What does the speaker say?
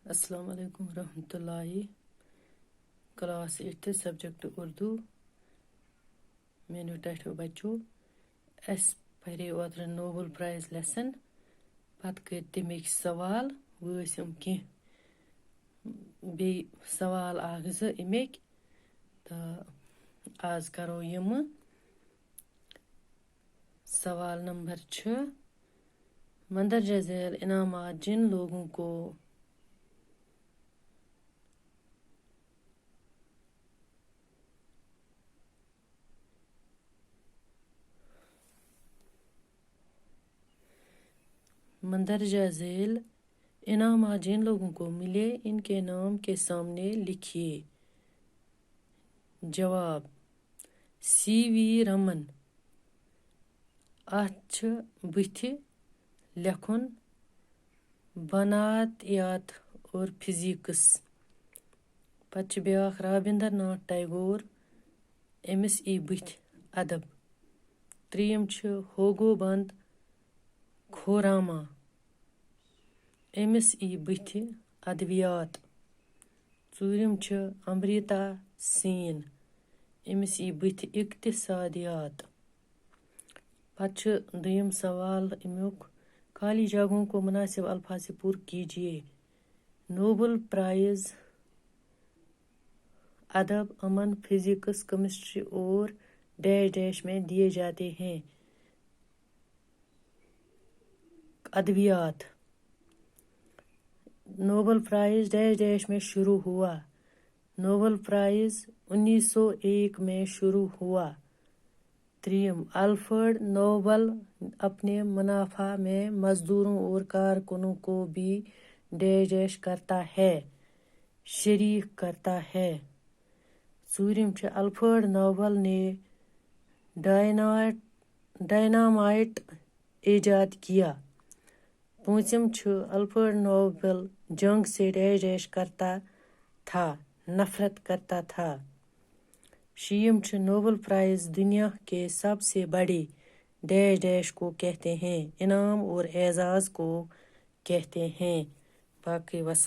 السلام علیکم ورحمۃ اللہ. Class 8 subject Urdu. میانیو ٹاٹھو بچو اس پرے اوترٕ نوبل پرائز لیسن پتہٕ کٔرۍ تمِکۍ سوال وٲسِم کینٛہہ بیٚیہِ سوال اکھ زٕ اَمِکۍ تہٕ آز کرو یِمہٕ. سوال نمبر چھُ مندرجہ ذیل انعامات جن لوگوں کو مندرجہ ذیل انعامات جن لوگوں کو ملے ان کے نام کے سامنے لکھیے. جواب: سی وی رمن. اتھ چھِ بٕتھِ لیکھُن بناتیات اور فزکس. پتہٕ چھِ بیٛاکھ رابندر ناتھ ٹیگور، أمِس ای بٕتھِ ادب. ترٛیٚیِم چھِ ہوگو بند کھوراما، أمِس ای بٕتھِ ادبیات. ژوٗرِم چھِ امرتا سین، أمِس ای بٕتھِ اقتصادیات. پتہٕ چھُ دوٚیِم سوال امیُک: خالی جگہوں کو مناسب الفاظ سے پر کیجیے. نوبل پرائز ادب، امن، فزکس، کیمسٹری اور ڈیش ڈیش میں دیے جاتے ہیں. ادبیات. نوبل پرائز ڈیش ڈیش میں شروع ہوا. نوبل پرائز 1901 میں شروع ہوا. تریم، الفریڈ نوبل اپنے منافع میں مزدوروں اور کارکنوں کو بھی ڈیش ڈیش کرتا ہے، شریک کرتا ہے. ژوٗرِم چھُ الفریڈ نوبل نے ڈائنامائٹ ایجاد کیا. پانٛژِم چھُ الفریڈ نوبل جنگ سے ڈیش ڈیش کرتا تھا، نفرت کرتا تھا. شیٚیِم چھُ نوبل پرائز دنیا کے سب سے بڑے ڈیش ڈیش کو کہتے ہیں، انعام اور اعزاز کو کہتے ہیں. باقی وسلام.